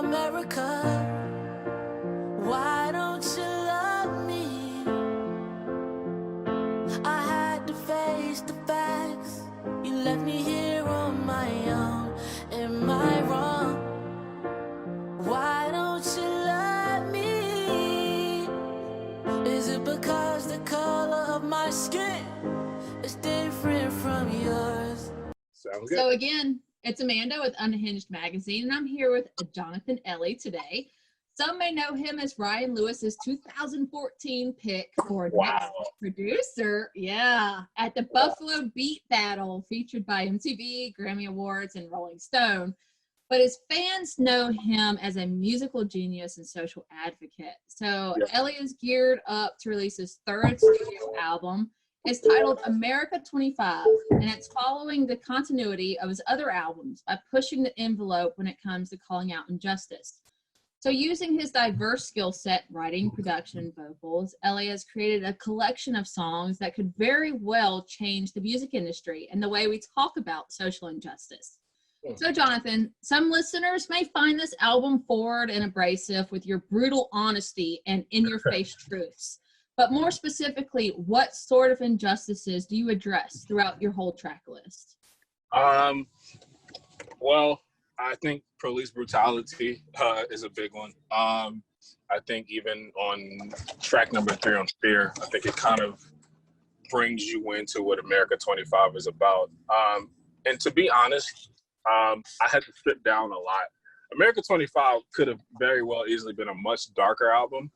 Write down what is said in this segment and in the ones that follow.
America, why don't you love me? I had to face the facts. You left me here on my own. Am I wrong? Why don't you love me? Is it because the color of my skin is different from yours? Sounds good. So again, it's Amanda with UnHinged Magazine, and I'm here with Jonathon Eley today. Some may know him as Ryan Lewis's 2014 pick for Next Producer. Yeah, at the Buffalo Beat Battle, featured by MTV, Grammy Awards, and Rolling Stone. But his fans know him as a musical genius and social advocate. So Eley is geared up to release his third studio album. It's titled America 25, and it's following the continuity of his other albums by pushing the envelope when it comes to calling out injustice. So using his diverse skill set, writing, production, and vocals, Eley has created a collection of songs that could very well change the music industry and the way we talk about social injustice. So Jonathon, some listeners may find this album forward and abrasive with your brutal honesty and in-your-face truths. But more specifically, what sort of injustices do you address throughout your whole track list? Well, I think police brutality is a big one. I think even on track number 3 on Fear, I think it kind of brings you into what America 25 is about. And to be honest, I had to sit down a lot. America 25 could have very well easily been a much darker album.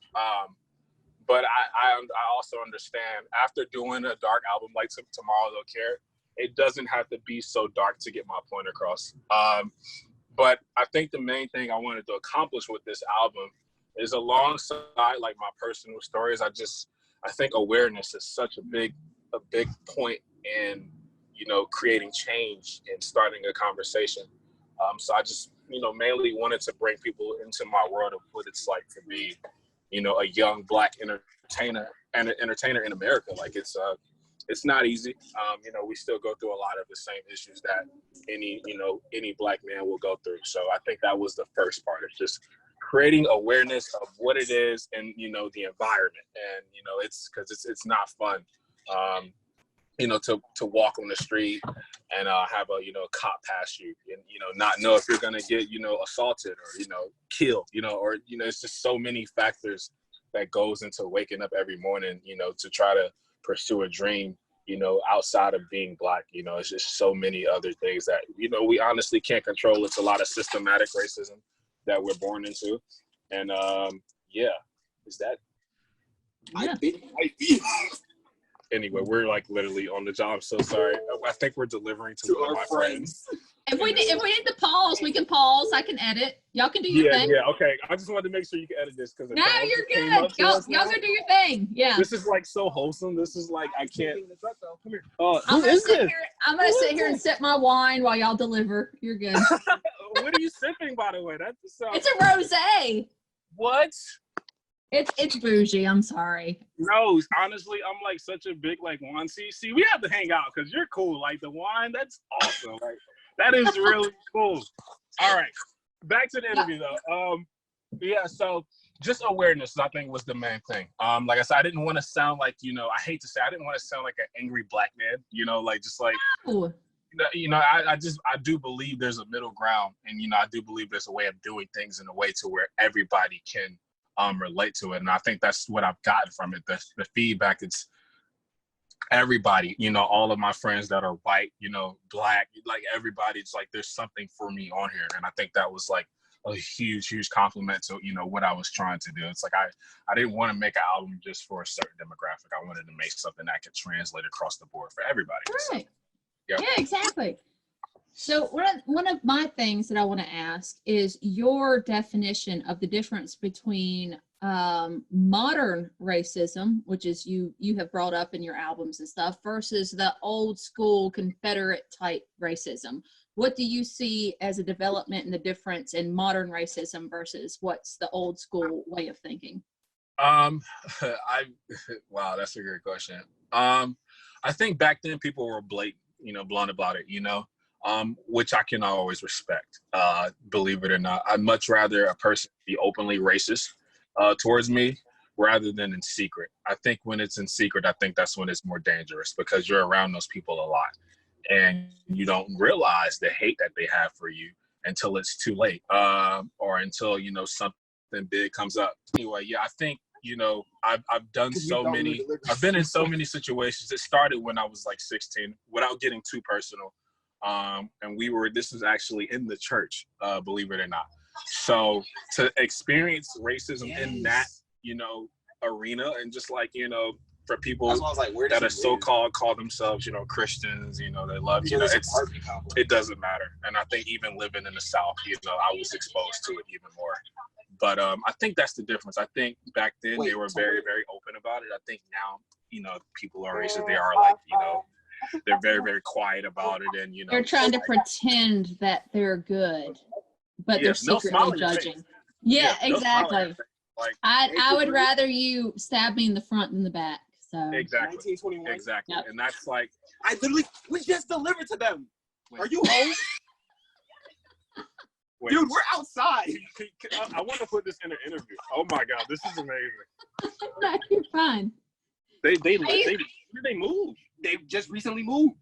But I also understand, after doing a dark album like Tomorrow They'll Care, it doesn't have to be so dark to get my point across. But I think the main thing I wanted to accomplish with this album is, alongside like my personal stories, I think awareness is such a big point in, creating change and starting a conversation. So I just, mainly wanted to bring people into my world of what it's like to be, a young Black entertainer in America. Like it's not easy. We still go through a lot of the same issues that any Black man will go through. So I think that was the first part. It's just creating awareness of what it is and, the environment. And, it's because it's not fun, to walk on the street and have a, cop pass you and, not know if you're going to get, assaulted or, killed, or, it's just so many factors that goes into waking up every morning, to try to pursue a dream, outside of being Black. It's just so many other things that, we honestly can't control. It's a lot of systematic racism that we're born into. And is that? Yeah. Anyway, we're like literally on the job. So sorry. I think we're delivering to one of my friends. If we need to pause, we can pause. I can edit. Y'all can do your thing. Yeah, okay. I just wanted to make sure you can edit this because no, you're good. Y'all go do your thing. Yeah. This is like so wholesome. This is like I can't. Come here. I'm gonna sit here and sip my wine while y'all deliver. You're good. What are you sipping, by the way? It's a rosé. What? It's bougie. I'm sorry. No, honestly, I'm like such a big like wine. See, we have to hang out because you're cool. Like the wine, that's awesome. Like that is really cool. All right, back to the interview though. So just awareness, I think, was the main thing. Like I said, I didn't want to sound like I hate to say, I didn't want to sound like an angry Black man. No. I do believe there's a middle ground, and I do believe there's a way of doing things in a way to where everybody can relate to it. And I think that's what I've gotten from it. The feedback, it's everybody, all of my friends that are white, Black, like everybody, it's like there's something for me on here. And I think that was like a huge compliment to, what I was trying to do. It's like I didn't want to make an album just for a certain demographic. I wanted to make something that could translate across the board for everybody. Right. So, yeah, exactly. So one of my things that I want to ask is your definition of the difference between modern racism, which is you have brought up in your albums and stuff, versus the old school Confederate type racism. What do you see as a development and the difference in modern racism versus what's the old school way of thinking? Wow, that's a great question. I think back then people were blatant, blunt about it, which I can always respect. Believe it or not, I'd much rather a person be openly racist towards me rather than in secret. I think when it's in secret, I think that's when it's more dangerous because you're around those people a lot and you don't realize the hate that they have for you until it's too late, or until, you know, something big comes up. Anyway, yeah, I think, you know, I've been in so many situations. It started when I was like 16, without getting too personal. And this was actually in the church, believe it or not. So to experience racism in that, you know, arena, and just like, you know, for people that are so-called call themselves, you know, Christians, you know, they love, you know, it doesn't matter. And I think even living in the South, you know, I was exposed to it even more. But I think that's the difference. I think back then they were very, very open about it. I think now, you know, people are racist. They are like, you know, they're very, very quiet about it. And, you know, they're trying to pretend that they're good, but they're secretly judging. Yeah, exactly. Like, I would rather you stab me in the front than the back. So exactly. 1921. Exactly. Yep. And that's like, we just delivered to them. Are you home? Wait. Dude, we're outside. I want to put this in an interview. Oh my God, this is amazing. No, you're fine. Where did they move? They just recently moved.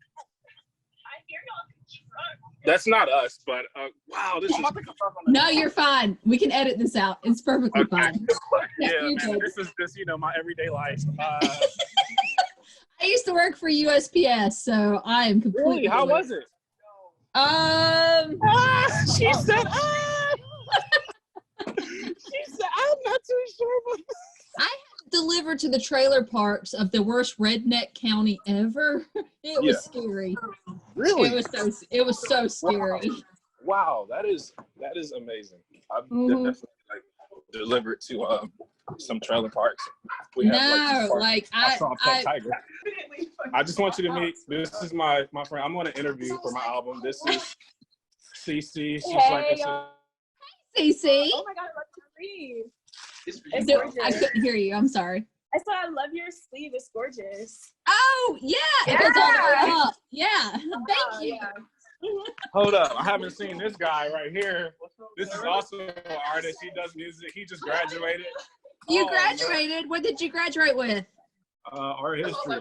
That's not us, but wow, this is. No, you're fine. We can edit this out. It's perfectly fine. Yeah, man, this is you know, my everyday life. I used to work for USPS, so I am completely. Really? How was it? She said, she said, I'm not too sure. I have delivered to the trailer parks of the worst redneck county ever. It was scary. Really? It was so scary. Wow, that is amazing. I've definitely like delivered to some trailer parks. I just want you to meet. This is my friend. I'm on an interview for my album. This is CC. She's like CC. Oh my God, I love to read. I couldn't hear you. I'm sorry. I said I love your sleeve. It's gorgeous. Oh yeah, it goes all the way up. Yeah, thank you. Yeah. Hold up, I haven't seen this guy right here. This is also an artist. He does music. He just graduated. You graduated? What did you graduate with? Art history.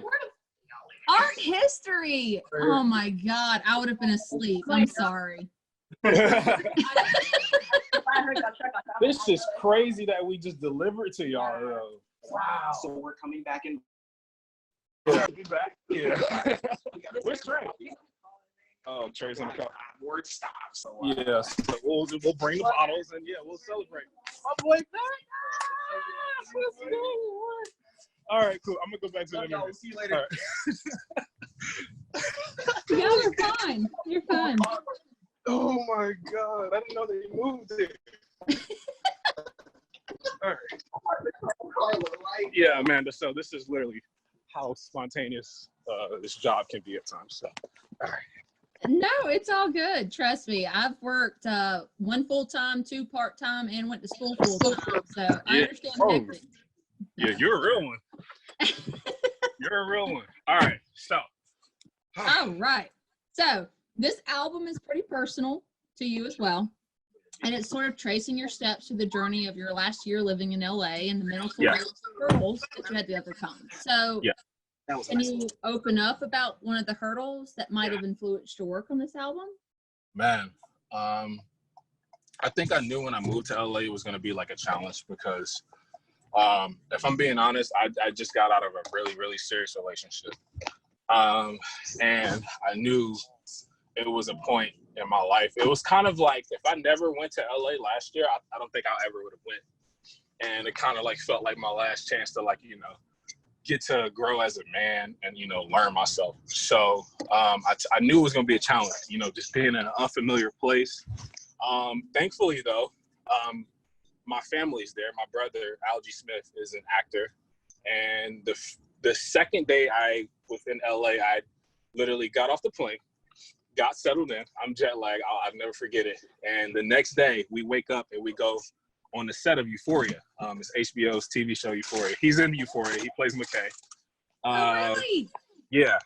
Art history. Oh my God, I would have been asleep. I'm sorry. This is crazy that we just delivered to y'all. Wow. So we're coming back in. Yeah. Yeah. Where's Trey? Oh, Trey's in the car. Word stop. So yeah, so we'll bring the bottles and yeah, we'll celebrate. I'm like, all right, cool. I'm gonna go back to the interview. See you later. No, you're fine. You're fine. Oh my God, I didn't know they moved it. All right. Yeah, Amanda. So this is literally how spontaneous this job can be at times. So, all right. No, it's all good. Trust me. I've worked 1 full-time, 2 part-time, and went to school full-time. So I understand everything. Yeah, you're a real one. You're a real one. All right. So. All right. So this album is pretty personal to you as well. And it's sort of tracing your steps through the journey of your last year living in LA and the mental hurdles that you had to overcome. So can you open up about one of the hurdles that might have influenced your work on this album? Man, I think I knew when I moved to LA it was going to be like a challenge because if I'm being honest, I just got out of a really, really serious relationship. And I knew it was a point in my life. It was kind of like if I never went to LA last year, I don't think I ever would have went. And it kind of like felt like my last chance to like, you know, get to grow as a man and, you know, learn myself. So I knew it was going to be a challenge, you know, just being in an unfamiliar place. Thankfully, though, my family's there. My brother, Algie Smith, is an actor. And the second day I was in LA, I literally got off the plane, got settled in. I'm jet lagged. I'll never forget it. And the next day we wake up and we go on the set of Euphoria. It's HBO's TV show Euphoria. He's in Euphoria. He plays McKay. Oh, really? Yeah.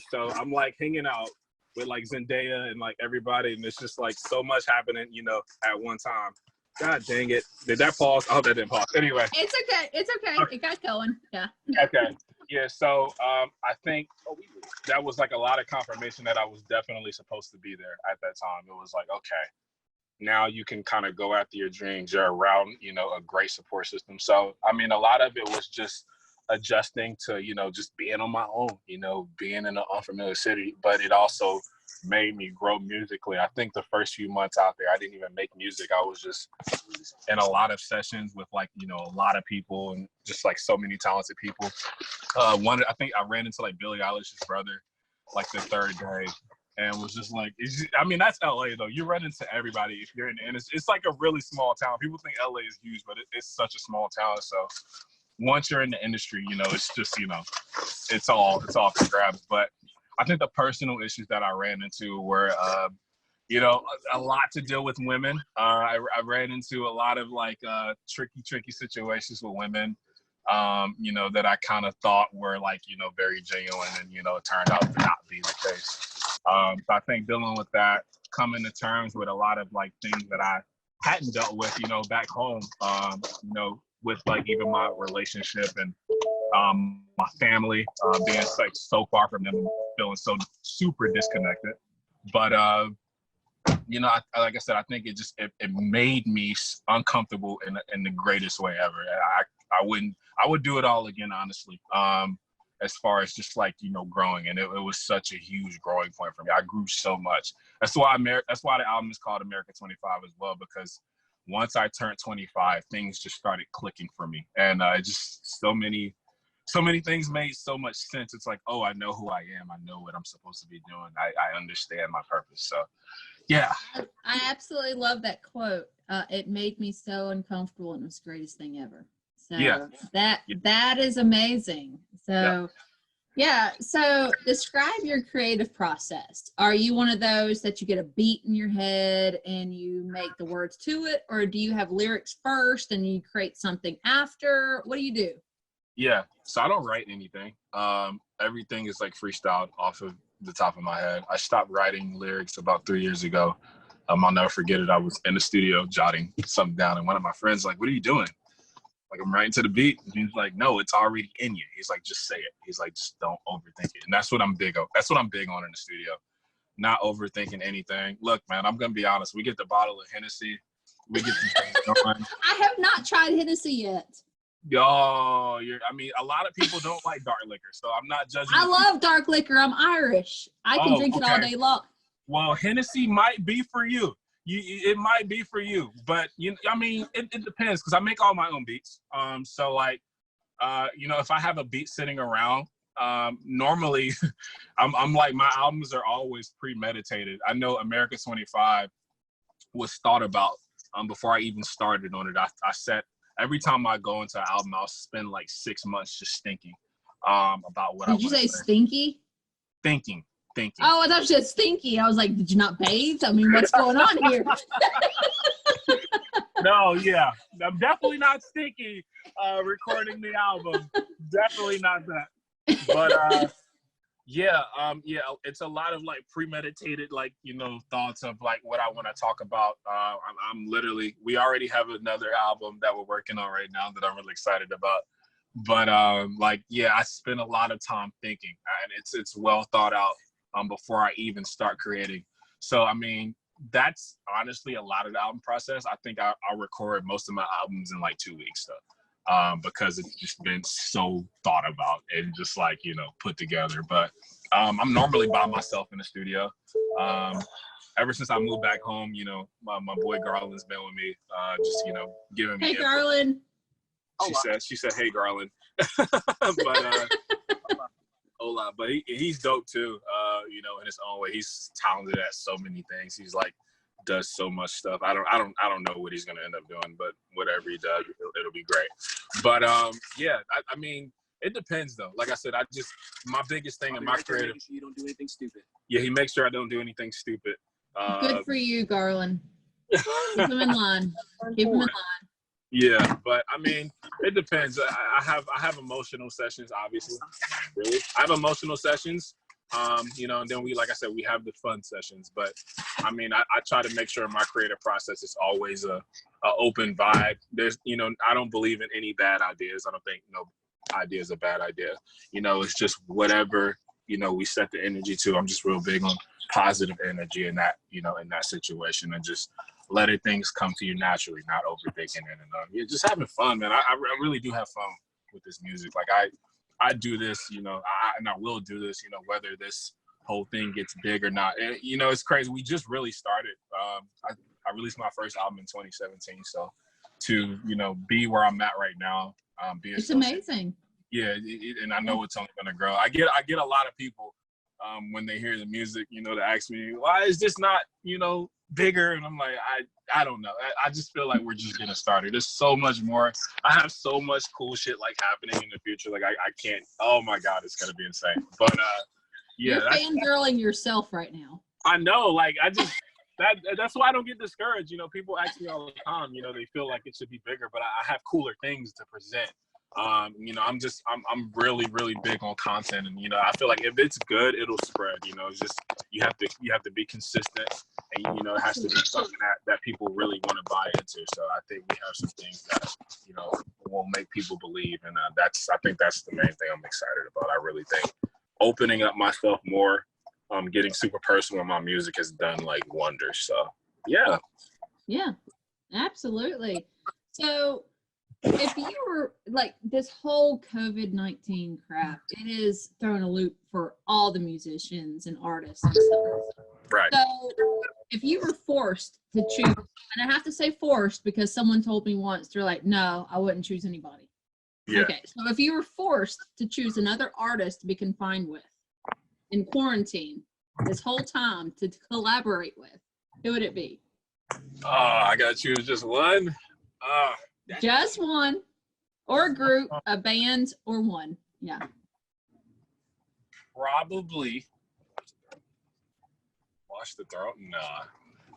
So I'm like hanging out with like Zendaya and like everybody, and it's just like so much happening, you know, at one time. God dang it! Did that pause? I hope that didn't pause. Anyway, It's okay. It's okay. It got going. Yeah. okay, yeah. So I think that was like a lot of confirmation that I was definitely supposed to be there at that time. It was like, okay, now you can kind of go after your dreams. You're around, you know, a great support system. So I mean, a lot of it was just adjusting to, you know, just being on my own, you know, being in an unfamiliar city, but it also made me grow musically. I think the first few months out there, I didn't even make music. I was just in a lot of sessions with like, you know, a lot of people and just like so many talented people. I think I ran into like Billie Eilish's brother like the third day and was just like, I mean, that's LA though. You run into everybody if you're in, and it's like a really small town. People think LA is huge, but it's such a small town. So once you're in the industry, you know, it's just, you know, it's all for grabs. But I think the personal issues that I ran into were, you know, a lot to deal with women. I ran into a lot of like tricky situations with women, you know, that I kind of thought were like, you know, very genuine, and, you know, it turned out to not be the case. So I think dealing with that, coming to terms with a lot of like things that I hadn't dealt with, you know, back home, you know, with like even my relationship and my family, being like so far from them and feeling so super disconnected. But you know, like I said, I think it made me uncomfortable in the greatest way ever. I would do it all again, honestly. As far as just like, you know, growing, and it was such a huge growing point for me. I grew so much. That's why the album is called America 25 as well, because once I turned 25, things just started clicking for me, and just so many things made so much sense. It's like, oh, I know who I am. I know what I'm supposed to be doing. I understand my purpose. So, yeah. I absolutely love that quote. It made me so uncomfortable, and it was the greatest thing ever. So Yeah. that is amazing. So yeah. So describe your creative process. Are you one of those that you get a beat in your head and you make the words to it, or do you have lyrics first and you create something after? What do you do? Yeah. So I don't write anything. Everything is like freestyled off of the top of my head. I stopped writing lyrics about 3 years ago. I'll never forget it. I was in the studio jotting something down, and one of my friends was like, "What are you doing?" Like, I'm writing to the beat. And he's like, "No, it's already in you." He's like, "Just say it." He's like, "Just don't overthink it." And that's what I'm big on. That's what I'm big on in the studio. Not overthinking anything. Look, man, I'm gonna be honest. We get the bottle of Hennessy. We get the going. I have not tried Hennessy yet. Yo, I mean, a lot of people don't like dark liquor, so I'm not judging. I love dark liquor. I'm Irish. I can drink it all day long. Well, Hennessy might be for you. It might be for you, but I mean, it depends, because I make all my own beats. So like, you know, if I have a beat sitting around, normally, I'm like, my albums are always premeditated. I know America 25 was thought about before I even started on it. I set, every time I go into an album, I'll spend like 6 months just thinking about what I want to say. Did you say stinky? Thinking. Oh, I thought you said stinky. I was like, did you not bathe? I mean, what's going on here? No, yeah. I'm definitely not stinky recording the album. Definitely not that. But yeah, it's a lot of like premeditated, like, you know, thoughts of like what I want to talk about. I'm literally, we already have another album that we're working on right now that I'm really excited about. But like, yeah, I spend a lot of time thinking, and it's well thought out before I even start creating. So I mean, that's honestly a lot of the album process. I think I'll record most of my albums in like 2 weeks though, because it's just been so thought about and just like, you know, put together. But I'm normally by myself in the studio. Ever since I moved back home, you know, my boy Garland's been with me, just, you know, giving me Hey, input. Garland. She said, "Hey, Garland." But hola, but he's dope too. You know, in his own way, he's talented at so many things. He's like does so much stuff. I don't know what he's gonna end up doing, but whatever he does, it'll be great. But yeah, I mean, it depends though. Like I said, my biggest thing in my creative. You don't do anything stupid. Yeah, he makes sure I don't do anything stupid. Good for you, Garland. Keep him in line. Keep him in line. Yeah, but I mean, it depends. I have emotional sessions, obviously. Really, I have emotional sessions. You know, and then like I said, we have the fun sessions. But I mean, I try to make sure my creative process is always a open vibe. There's, you know, I don't believe in any bad ideas. I don't think no idea is a bad idea. You know, it's just whatever, you know, we set the energy to. I'm just real big on positive energy in that, you know, in that situation, and just letting things come to you naturally, not overthinking it. And yeah, just having fun, man. I really do have fun with this music. Like I do this, you know, and I will do this, you know, whether this whole thing gets big or not. And, you know, it's crazy. We just really started. I released my first album in 2017. So to, you know, be where I'm at right now, it's amazing. Yeah, and I know it's only going to grow. I get a lot of people when they hear the music, you know, to ask me, why is this not, you know, bigger? And I'm like, I don't know. I just feel like we're just getting started. There's so much more. I have so much cool shit like happening in the future. Like I can't. Oh my God, it's gonna be insane. But yeah, you're fangirling yourself right now. I know. Like I just that's why I don't get discouraged. You know, people ask me all the time. You know, they feel like it should be bigger, but I have cooler things to present. You know, I'm really, really big on content, and you know, I feel like if it's good, it'll spread. You know, it's just you have to be consistent, and you know, it has to be something that people really want to buy into. So I think we have some things that, you know, will make people believe, and I think that's the main thing I'm excited about. I really think opening up myself more, getting super personal in my music has done like wonders. So yeah, absolutely. So if you were like, this whole COVID-19 crap, it is throwing a loop for all the musicians and artists and stuff. right. So if you were forced to choose, and I have to say forced because someone told me once, they're like, no, I wouldn't choose anybody. Yeah. Okay, so if you were forced to choose another artist to be confined with in quarantine this whole time to collaborate with, who would it be? Oh, I gotta choose just one. Just one, or a group, a band, or one. Yeah. Probably Watch the Throne. Nah.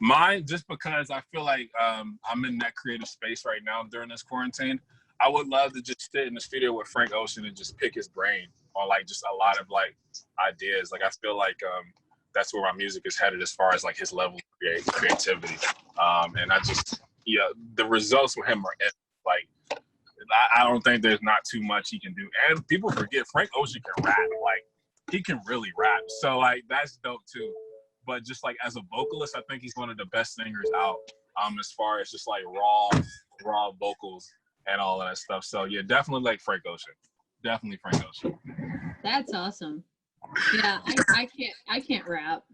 Mine, just because I feel like I'm in that creative space right now during this quarantine. I would love to just sit in the studio with Frank Ocean and just pick his brain on like just a lot of like ideas. Like I feel like that's where my music is headed as far as like his level of creativity. And I just, yeah, the results with him are like, I don't think there's not too much he can do. And people forget Frank Ocean can rap. Like he can really rap. So like that's dope too. But just like as a vocalist, I think he's one of the best singers out. As far as just like raw vocals and all of that stuff. So yeah, definitely like Frank Ocean. Definitely Frank Ocean. That's awesome. Yeah, I can't rap.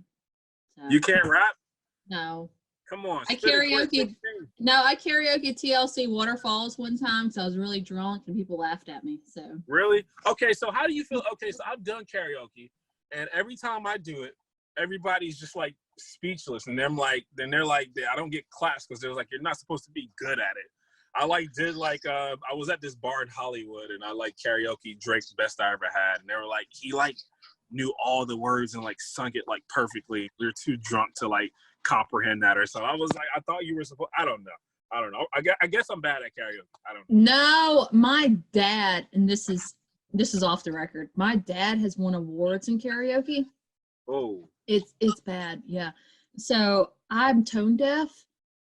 So. You can't rap? No. Come on. I karaoke TLC Waterfalls one time, so I was really drunk and people laughed at me. So really? Okay, so how do you feel? Okay, so I've done karaoke, and every time I do it, everybody's just like speechless, and they're like, I don't get claps because they're like, you're not supposed to be good at it. I like did like I was at this bar in Hollywood, and I like karaoke Drake's Best I Ever Had, and they were like, he like knew all the words and like sung it like perfectly. We were too drunk to like comprehend that or something. I was like, I thought you were supposed. I don't know. I guess I'm bad at karaoke. I don't know. No, my dad, and this is off the record. My dad has won awards in karaoke. Oh. It's bad, yeah. So I'm tone deaf.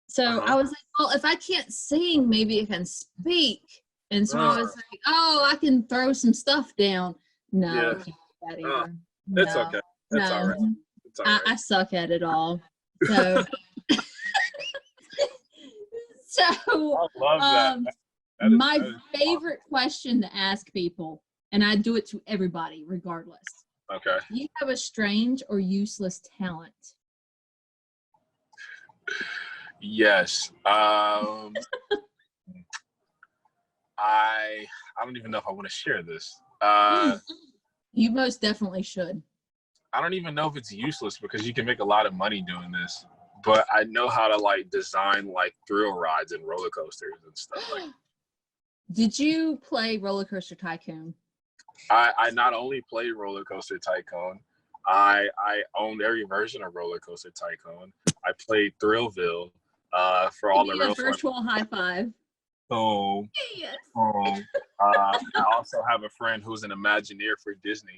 So I was like, well, if I can't sing, maybe I can speak. And so I was like, oh, I can throw some stuff down. No, I can't do that either. It's okay. That's all right. It's all right. I suck at it all. So, I love that. My favorite question to ask people, and I do it to everybody regardless. Okay. Do you have a strange or useless talent? Yes. I don't even know if I want to share this. You most definitely should. I don't even know if it's useless because you can make a lot of money doing this. But I know how to like design like thrill rides and roller coasters and stuff like that. Did you play Roller Coaster Tycoon? I not only played Roller Coaster Tycoon, I owned every version of Roller Coaster Tycoon. I played Thrillville for all the real virtual high five. So, Yes. I also have a friend who's an Imagineer for Disney,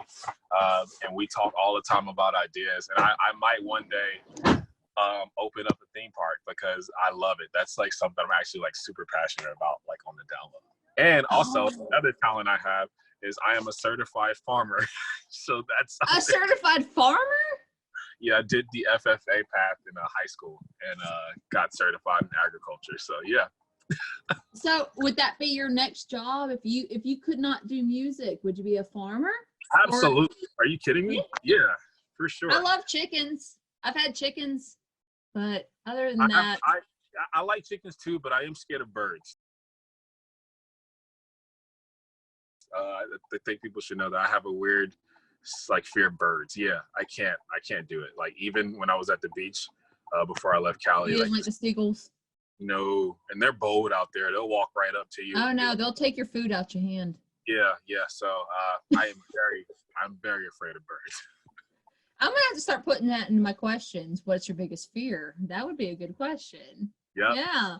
and we talk all the time about ideas. And I might one day open up a theme park because I love it. That's like something I'm actually like super passionate about, like on the down low. And also, another talent I have is I am a certified farmer. So that's A certified farmer? Yeah, I did the FFA path in high school and got certified in agriculture. So yeah. So would that be your next job if you could not do music? Would you be a farmer? Absolutely. Are you kidding me? Yeah, for sure. I love chickens. I've had chickens, but other than that, I like chickens too, but I am scared of birds. I think people should know that I have a weird like fear of birds. Yeah, I can't do it. Like even when I was at the beach before I left Cali, you didn't like the seagulls. No, and they're bold out there. They'll walk right up to you. Oh no, they'll take your food out your hand. Yeah. So I'm very afraid of birds. I'm gonna have to start putting that in my questions. What's your biggest fear? That would be a good question. Yep. Yeah.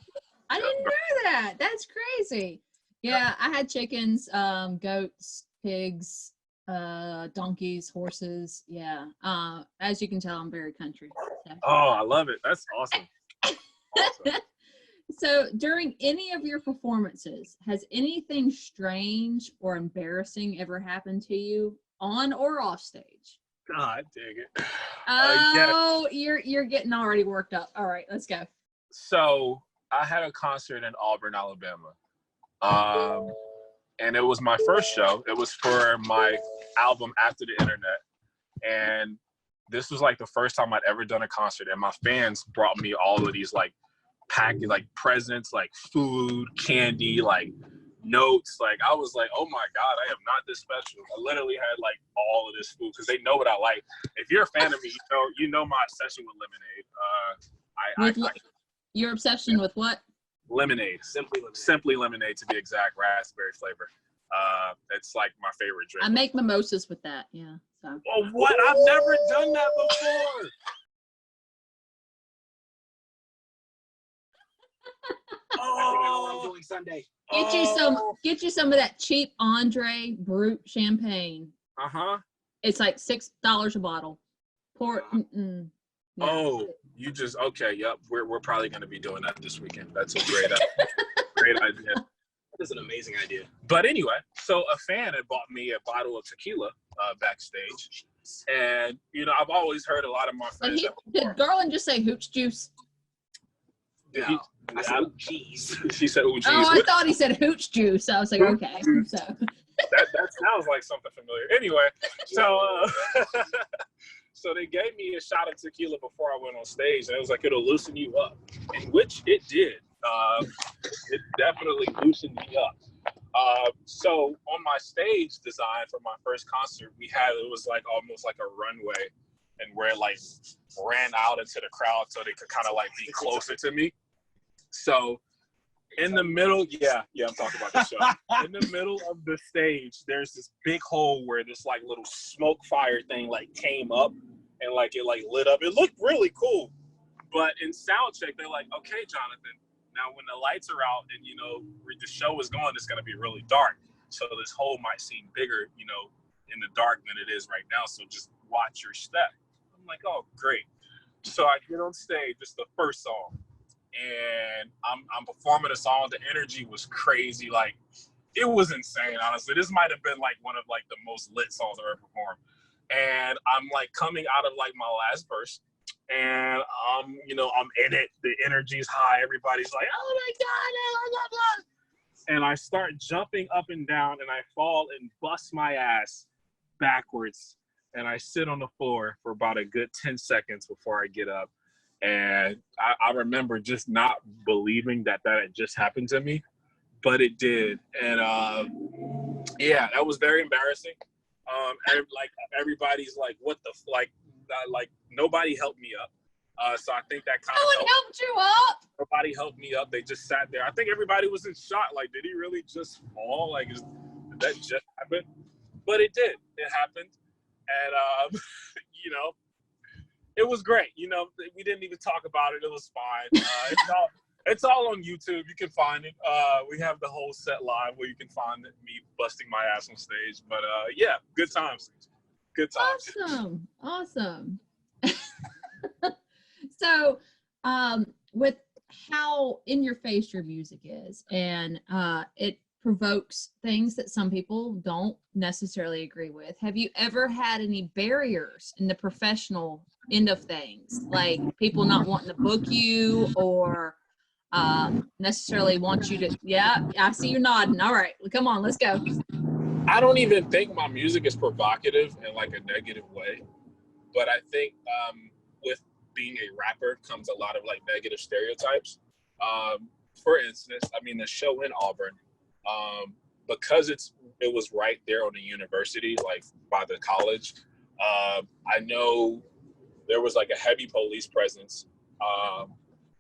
I didn't know that. That's crazy. Yeah, I had chickens, goats, pigs, donkeys, horses. Yeah. As you can tell, I'm very country. So. Oh, I love it. That's awesome. Awesome. So during any of your performances, has anything strange or embarrassing ever happened to you on or off stage? God dang it. Oh, you're getting already worked up. All right, let's go. So I had a concert in Auburn, Alabama. And it was my first show. It was for my album After the Internet. And this was like the first time I'd ever done a concert. And my fans brought me all of these like packed like presents, like food, candy, like notes. Like I was like, oh my God, I am not this special. I literally had like all of this food because they know what I like. If you're a fan of me, you know my obsession with lemonade. Your obsession with what? Lemonade. Simply lemonade to be exact, raspberry flavor. It's like my favorite drink. I make mimosas with that, yeah. So. Oh, what? I've never done that before. I'm doing Sunday. Get you some of that cheap Andre Brut champagne. It's like $6 a bottle. Pour. Yeah. Oh, you just okay? Yep, we're probably going to be doing that this weekend. That's a great idea. That's an amazing idea. But anyway, so a fan had bought me a bottle of tequila backstage, and I've always heard a lot of my friends. Did Garland just say hooch juice? Yeah. I said cheese. She said cheese. Oh, I thought he said hooch juice. I was like, okay. So that sounds like something familiar. Anyway, so they gave me a shot of tequila before I went on stage, and it was like, it'll loosen you up, and which it did. It definitely loosened me up. So on my stage design for my first concert, it was like almost like a runway, and where it like ran out into the crowd so they could kind of like be closer to me. So in the middle, I'm talking about the show. In the middle of the stage, there's this big hole where this like little smoke fire thing like came up and like it like lit up. It looked really cool. But in sound check, they're like, okay, Jonathan, now when the lights are out and the show is going, it's gonna be really dark. So this hole might seem bigger, in the dark than it is right now. So just watch your step. I'm like, oh, great. So I get on stage, it's the first song. And I'm performing a song. The energy was crazy. Like, it was insane, honestly. This might have been like one of like the most lit songs I've ever performed. And I'm like coming out of like my last verse, and I'm in it. The energy's high. Everybody's like, oh my God, blah, blah, blah. And I start jumping up and down, and I fall and bust my ass backwards. And I sit on the floor for about a good 10 seconds before I get up. And I remember just not believing that had just happened to me, but it did. And that was very embarrassing. Everybody's like, what the like nobody helped me up. So I think that kind of helped you up. Nobody helped me up. They just sat there. I think everybody was in shock. Like, did he really just fall? Like, did that just happen? But it did. It happened. And it was great. We didn't even talk about it. It was fine. It's all on YouTube. You can find it. We have the whole set live where you can find it, me busting my ass on stage. But yeah, good times. Good times. Awesome. So, with how in your face your music is, and it provokes things that some people don't necessarily agree with. Have you ever had any barriers in the professional end of things, like people not wanting to book you or necessarily want you to? Yeah, I see you nodding. All right, well, come on, let's go. I don't even think my music is provocative in like a negative way, but I think with being a rapper comes a lot of like negative stereotypes. For instance, I mean the show in Auburn, because it was right there on the university, like by the college. I know there was like a heavy police presence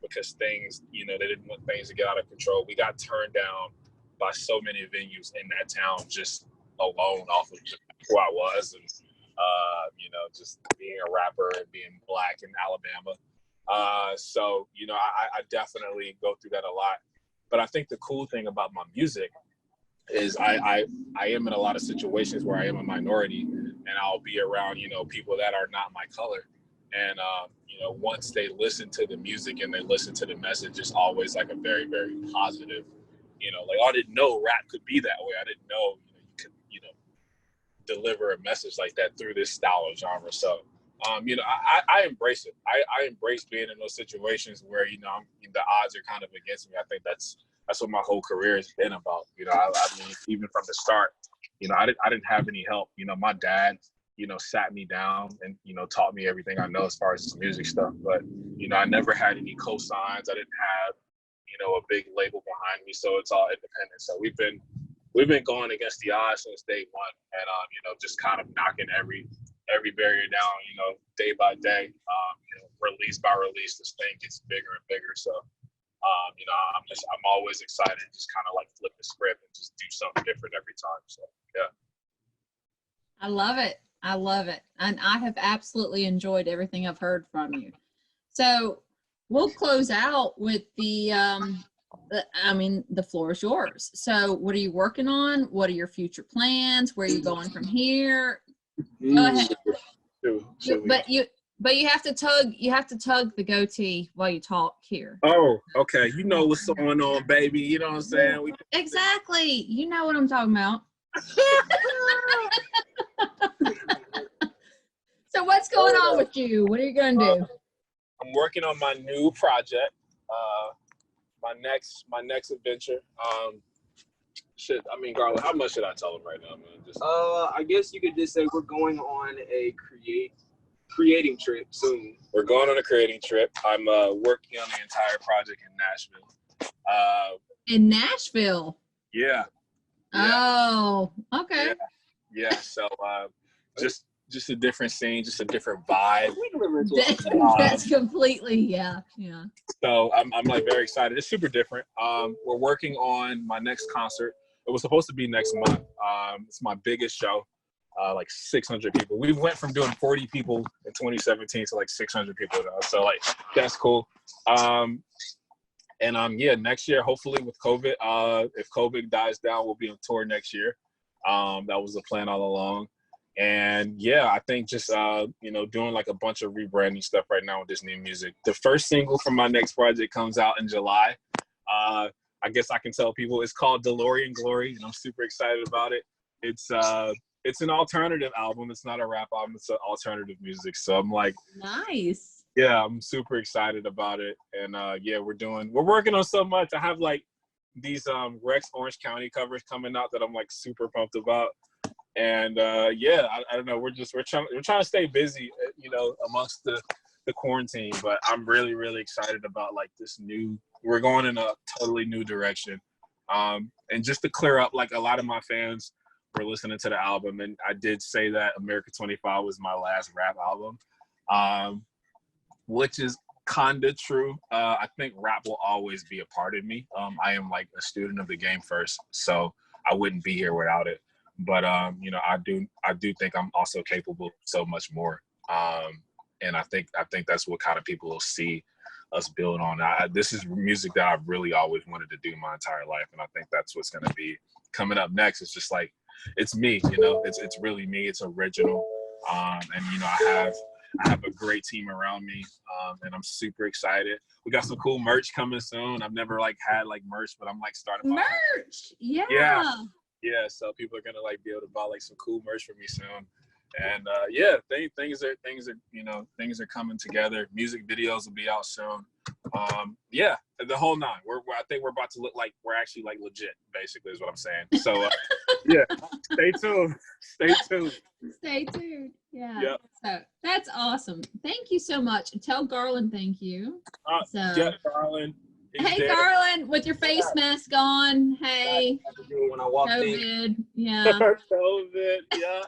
because things, you know, they didn't want things to get out of control. We got turned down by so many venues in that town just alone off of just who I was and you know, just being a rapper and being Black in Alabama. So, you know, I definitely go through that a lot. But I think the cool thing about my music is I am in a lot of situations where I am a minority and I'll be around, you know, people that are not my color. And, you know, once they listen to the music and they listen to the message, it's always like a very, very positive, you know, like, oh, I didn't know rap could be that way. I didn't know, you know, you could, you know, deliver a message like that through this style of genre. So, you know, I embrace it. I embrace being in those situations where, you know, the odds are kind of against me. I think that's what my whole career has been about. You know, I mean, even from the start, you know, I didn't have any help. You know, my dad, you know, sat me down and, you know, taught me everything I know as far as this music stuff. But, you know, I never had any cosigns. I didn't have, you know, a big label behind me. So it's all independent. So we've been going against the odds since day one, and you know, just kind of knocking every barrier down, you know, day by day. You know, release by release, this thing gets bigger and bigger. So, you know, I'm always excited to just kind of like flip the script and just do something different every time. So, yeah. I love it. I love it. And I have absolutely enjoyed everything I've heard from you. So we'll close out with the floor is yours. So what are you working on? What are your future plans? Where are you going from here? Go ahead. But you have to tug the goatee while you talk here. Oh, okay. You know what's going on, baby. You know what I'm saying? Exactly. You know what I'm talking about. So what's going on with you? What are you going to do? I'm working on my new project. My next adventure. Shit, I mean, Garland, how much should I tell him right now, man? Just I guess you could just say we're going on a creating trip soon. We're going on a creating trip. I'm working on the entire project in Nashville. In Nashville? Yeah. Oh, okay. Yeah. So just a different scene, just a different vibe. That's completely, yeah. So I'm like very excited. It's super different. We're working on my next concert. It was supposed to be next month. It's my biggest show, like 600 people. We went from doing 40 people in 2017 to like 600 people now. So like that's cool. Yeah, next year, hopefully with COVID, if COVID dies down, we'll be on tour next year. That was the plan all along. And yeah, I think just, you know, doing like a bunch of rebranding stuff right now with this new music. The first single from my next project comes out in July. I guess I can tell people it's called DeLorean Glory, and I'm super excited about it. It's an alternative album. It's not a rap album. It's an alternative music. So I'm like, nice. Yeah, I'm super excited about it. And yeah, we're working on so much. I have like these Rex Orange County covers coming out that I'm like super pumped about. And yeah, I don't know. We're trying to stay busy, you know, amongst the quarantine. But I'm really, really excited about like we're going in a totally new direction. And just to clear up, like a lot of my fans were listening to the album, and I did say that America 25 was my last rap album, which is kinda true. I think rap will always be a part of me. I am like a student of the game first, so I wouldn't be here without it. But you know, I do think I'm also capable of so much more. And I think that's what kind of people will see us build on. This is music that I've really always wanted to do my entire life, and I think that's what's going to be coming up next. It's just like, it's me, you know. It's really me. It's original, and you know, I have a great team around me, and I'm super excited. We got some cool merch coming soon. I've never like had like merch, but I'm like starting my Merch, yeah. Yeah, so people are gonna like be able to buy like some cool merch from me soon. And yeah, things are coming together. Music videos will be out soon. Yeah, the whole nine. I think we're about to look like we're actually like legit, basically, is what I'm saying. So yeah, stay tuned. Stay tuned. Stay tuned. Yeah. Yep. So that's awesome. Thank you so much. Tell Garland thank you. Yeah, Garland. Hey, there. Garland, with your face mask on. Hey. When I walked in. COVID. Yeah. COVID. Yeah.